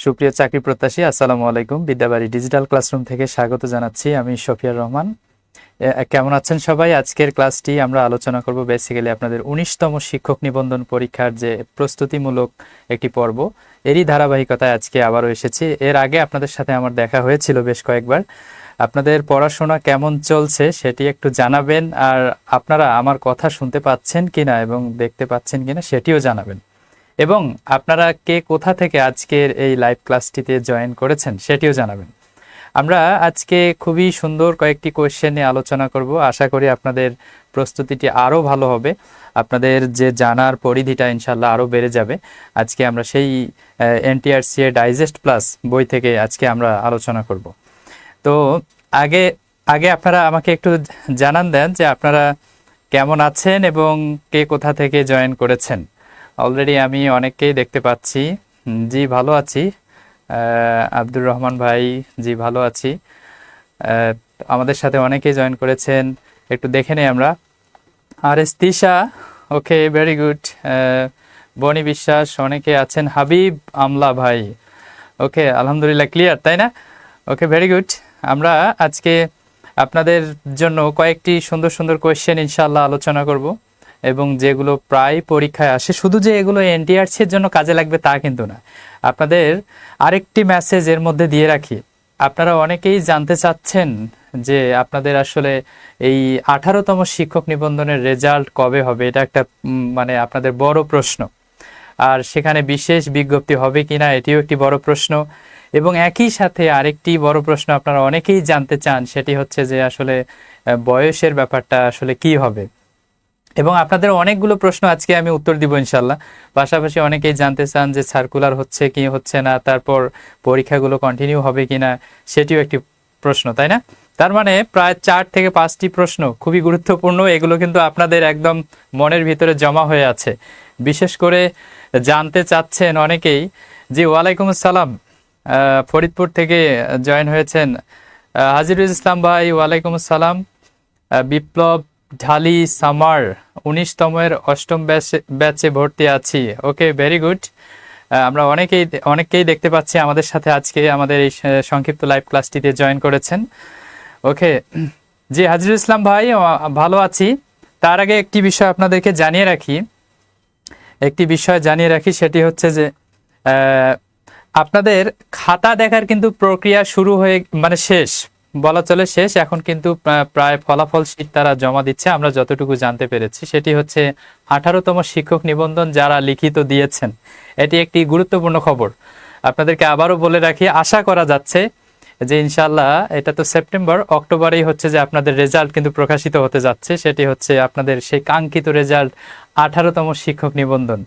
সুপ্রিয় চাকরি প্রত্যাশী, আসসালামু আলাইকুম। বিদ্যাবাড়ি ডিজিটাল ক্লাসরুম থেকে স্বাগত জানাচ্ছি। আমি শফিয়ার রহমান। কেমন আছেন সবাই? আজকের ক্লাসটি আমরা আলোচনা করব বেসিক্যালি আপনাদের 19তম শিক্ষক নিবন্ধন পরীক্ষার যে প্রস্তুতিমূলক একটি পর্ব, এরই ধারাবাহিকতায় আজকে আবারও এসেছি। এর আগে আপনাদের সাথে আমার দেখা হয়েছিল বেশ কয়েকবার। আপনাদের পড়াশোনা কেমন চলছে সেটি একটু জানাবেন, আর আপনারা আমার কথা শুনতে পাচ্ছেন কিনা এবং দেখতে পাচ্ছেন কিনা সেটিও জানাবেন, এবং আপনারা কে কোথা থেকে আজকের এই লাইভ ক্লাসটিতে জয়েন করেছেন সেটিও জানাবেন। আমরা আজকে খুবই সুন্দর কয়েকটি কোয়েশ্চেন নিয়ে আলোচনা করব। আশা করি আপনাদের প্রস্তুতিটি আরও ভালো হবে, আপনাদের যে জানার পরিধিটা ইনশাল্লাহ আরও বেড়ে যাবে। আজকে আমরা সেই এনটিআরসি ডাইজেস্ট প্লাস বই থেকে আজকে আমরা আলোচনা করব। তো আগে আগে আপনারা আমাকে একটু জানান দেন যে আপনারা কেমন আছেন এবং কে কোথা থেকে জয়েন করেছেন। অলরেডি আমি অনেককেই দেখতে পাচ্ছি। জি ভালো আছি। আব্দুর রহমান ভাই, জি ভালো আছি। আমাদের সাথে অনেকেই জয়েন করেছেন, একটু দেখে নেই আমরা। আর এস Tisha, okay very good. Bonny Biswas, অনেকে আছেন। হাবিব আমলা ভাই, ওকে আলহামদুলিল্লাহ ক্লিয়ার, তাই না? ওকে ভেরি গুড। আমরা আজকে আপনাদের জন্য কয়েকটি সুন্দর সুন্দর কোয়েশ্চেন ইনশাআল্লাহ আলোচনা করব, এবং যেগুলো প্রায় পরীক্ষায় আসে। শুধু যে এগুলো এনটিআরসির জন্য কাজে লাগবে তা কিন্তু না। আপনাদের আরেকটি মেসেজ এর মধ্যে দিয়ে রাখি। আপনারা অনেকেই জানতে চাচ্ছেন যে আপনাদের আসলে এই 18তম শিক্ষক নিবন্ধনের রেজাল্ট কবে হবে। এটা একটা মানে আপনাদের বড় প্রশ্ন, আর সেখানে বিশেষ বিজ্ঞপ্তি হবে কিনা এটিও একটি বড় প্রশ্ন। এবং একই সাথে আরেকটি বড় প্রশ্ন আপনারা অনেকেই জানতে চান, সেটি হচ্ছে যে আসলে বয়সের ব্যাপারটা আসলে কি হবে। এবং আপনাদের অনেকগুলো প্রশ্ন আজকে আমি উত্তর দিব ইনশাল্লাহ। পাশাপাশি অনেকেই জানতে চান যে সার্কুলার হচ্ছে কি হচ্ছে না, তারপর পরীক্ষাগুলো কন্টিনিউ হবে কিনা, সেটিও একটি প্রশ্ন, তাই না? তার মানে প্রায় 4 থেকে 5টি প্রশ্ন খুবই গুরুত্বপূর্ণ। এগুলো কিন্তু আপনাদের একদম মনের ভিতরে জমা হয়ে আছে। বিশেষ করে জানতে চাচ্ছেন অনেকেই। জি ওয়ালাইকুম আসসালাম, ফরিদপুর থেকে জয়েন হয়েছেন হাজিরুল ইসলাম ভাই, ওয়ালাইকুম আসসালাম। বিপ্লব ঢালি সামার, 19তমের 8ম ব্যাচে ভর্তি আছি। ওকে ভেরি গুড। আমরা অনেককেই দেখতে পাচ্ছি আমাদের সাথে আজকে আমাদের এই সংক্ষিপ্ত লাইভ ক্লাসটিতে জয়েন করেছেন। ওকে জি হাজিরুল ইসলাম ভাই, ভালো আছি। তার আগে একটি বিষয় আপনাদেরকে জানিয়ে রাখি, সেটি হচ্ছে যে আপনাদের খাতা দেখার কিন্তু প্রক্রিয়া শুরু হয়ে মানে শেষ বলা চলে, শেষ। এখন কিন্তু প্রায় ফলাফল শীট তারা জমা দিচ্ছে। আমরা যতটুকু জানতে পেরেছি সেটি হচ্ছে 18তম শিক্ষক নিবন্ধন যারা লিখিত দিয়েছেন, এটি একটি গুরুত্বপূর্ণ খবর। আপনাদেরকে আবারও বলে রাখি, আশা করা যাচ্ছে যে ইনশাল্লাহ এটা তো সেপ্টেম্বর অক্টোবরেই হচ্ছে যে আপনাদের রেজাল্ট কিন্তু প্রকাশিত হতে যাচ্ছে। সেটি হচ্ছে আপনাদের সেই কাঙ্ক্ষিত রেজাল্ট 18তম শিক্ষক নিবন্ধন।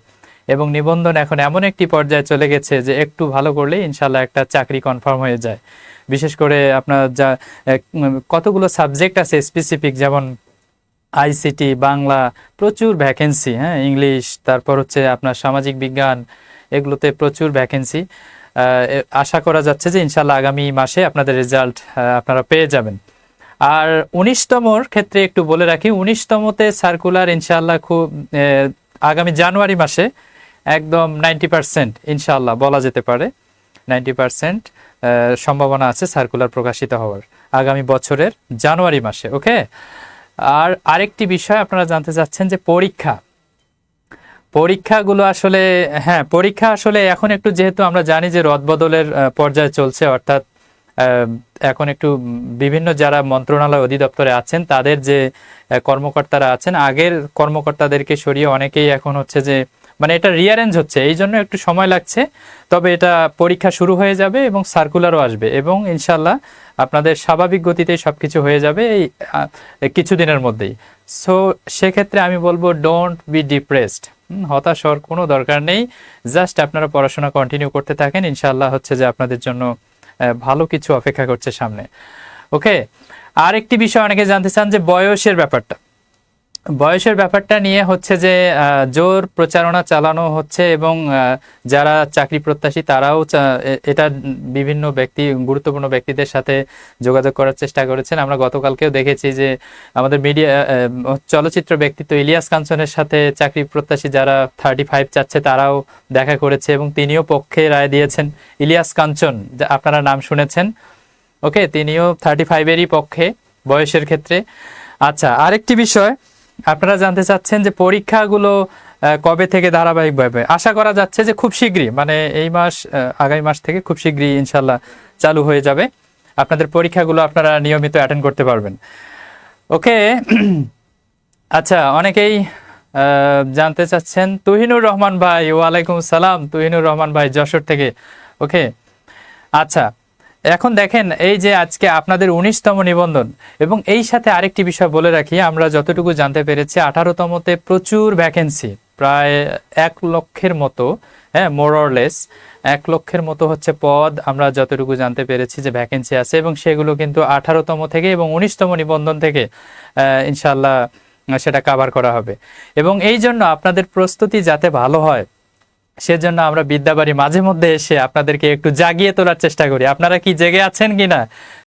এবং নিবন্ধন এখন এমন একটি পর্যায়ে চলে গেছে যে একটু ভালো করলে ইনশাল্লাহ একটা চাকরি কনফার্ম হয়ে যায়। বিশেষ করে আপনার যা কতগুলো সাবজেক্ট আছে স্পেসিফিক, যেমন আইসিটি, বাংলা, প্রচুর ভ্যাকেন্সি, হ্যাঁ, ইংলিশ, তারপর হচ্ছে আপনার সামাজিক বিজ্ঞান, এগুলোতে প্রচুর ভ্যাকেন্সি। আশা করা যাচ্ছে যে ইনশাল্লাহ আগামী মাসে আপনাদের রেজাল্ট আপনারা পেয়ে যাবেন। আর 19তমর ক্ষেত্রে একটু বলে রাখি, 19তমতে সার্কুলার ইনশাল্লাহ খুব আগামী জানুয়ারি মাসে একদম 90% ইনশাল্লাহ বলা যেতে পারে। 90% সম্ভাবনা আছে সার্কুলার প্রকাশিত হওয়ার আগামী বছরের জানুয়ারি মাসে। ওকে। আর আরেকটি বিষয় আপনারা জানতে চাচ্ছেন যে পরীক্ষাগুলো আসলে, হ্যাঁ পরীক্ষা আসলে এখন একটু, যেহেতু আমরা জানি যে রদবদলের পর্যায়ে চলছে, অর্থাৎ এখন একটু বিভিন্ন যারা মন্ত্রণালয় অধিদপ্তরে আছেন তাদের যে কর্মকর্তারা আছেন, আগের কর্মকর্তাদেরকে সরিয়ে অনেকেই এখন হচ্ছে যে মানে এটা রিঅ্যারেঞ্জ হচ্ছে, এই জন্য একটু সময় লাগছে। তবে এটা পরীক্ষা শুরু হয়ে যাবে এবং সার্কুলারও আসবে, এবং ইনশাল্লাহ আপনাদের স্বাভাবিক গতিতে সবকিছু হয়ে যাবে এই কিছুদিনের মধ্যেই। সো সেক্ষেত্রে আমি বলবো ডোন্ট বি ডিপ্রেসড, হতাশ হওয়ার কোনো দরকার নেই। জাস্ট আপনারা পড়াশোনা কন্টিনিউ করতে থাকেন, ইনশাল্লাহ হচ্ছে যে আপনাদের জন্য ভালো কিছু অপেক্ষা করছে সামনে। ওকে। আর একটি বিষয় অনেকে জানতে চান যে বয়সের ব্যাপারটা। বয়সের ব্যাপারটা নিয়ে হচ্ছে যে জোর প্রচারণা চালানো হচ্ছে এবং যারা চাকরি প্রত্যাশী তারাও এটা বিভিন্ন গুরুত্বপূর্ণ ব্যক্তিদের সাথে যোগাযোগ করার চেষ্টা করেছেন। আমরা গতকালকেও দেখেছি যে আমাদের মিডিয়া চলচ্চিত্র ব্যক্তিত্ব ইলিয়াস কাঞ্চনের সাথে চাকরি প্রত্যাশী যারা 35 চাচ্ছে তারাও দেখা করেছে এবং তিনিও পক্ষে রায় দিয়েছেন। ইলিয়াস কাঞ্চন, আপনারা নাম শুনেছেন, ওকে, তিনিও 35-এরই পক্ষে বয়সের ক্ষেত্রে। আচ্ছা, আরেকটি বিষয় আপনারা জানতে চাচ্ছেন যে পরীক্ষাগুলো কবে থেকে ধারাবাহিকভাবে, আশা করা যাচ্ছে যে খুব শীঘ্রই, মানে এই মাস আগামী মাস থেকে খুব শীঘ্রই ইনশাল্লাহ চালু হয়ে যাবে। আপনাদের পরীক্ষাগুলো আপনারা নিয়মিত অ্যাটেন্ড করতে পারবেন, ওকে। আচ্ছা, অনেকেই জানতে চাচ্ছেন, তুহিনুর রহমান ভাই, ওয়ালাইকুম সালাম তুহিনুর রহমান ভাই যশোর থেকে, ওকে। আচ্ছা, এখন দেখেন এই যে আজকে আপনাদের 19তম নিবন্ধন, এবং এই সাথে আরেকটি বিষয় বলে রাখি, আমরা যতটুকু জানতে পেরেছি 18তমতে প্রচুর ভ্যাকেন্সি, প্রায় 1 লক্ষের মতো, হ্যাঁ, মোর অর লেস 1 লক্ষের মতো হচ্ছে পদ আমরা যতটুকু জানতে পেরেছি যে ভ্যাকেন্সি আছে, এবং সেগুলো কিন্তু 18তম থেকে এবং 19তম নিবন্ধন থেকে ইনশাল্লাহ সেটা কাভার করা হবে। এবং এই জন্য আপনাদের প্রস্তুতি যাতে ভালো হয় সেজন্য আমরা বিদ্যাবাড়ি মাঝে মধ্যে এসে আপনাদেরকে একটু জাগিয়ে তোলার চেষ্টা করি। আপনারা কি জেগে আছেন কিনা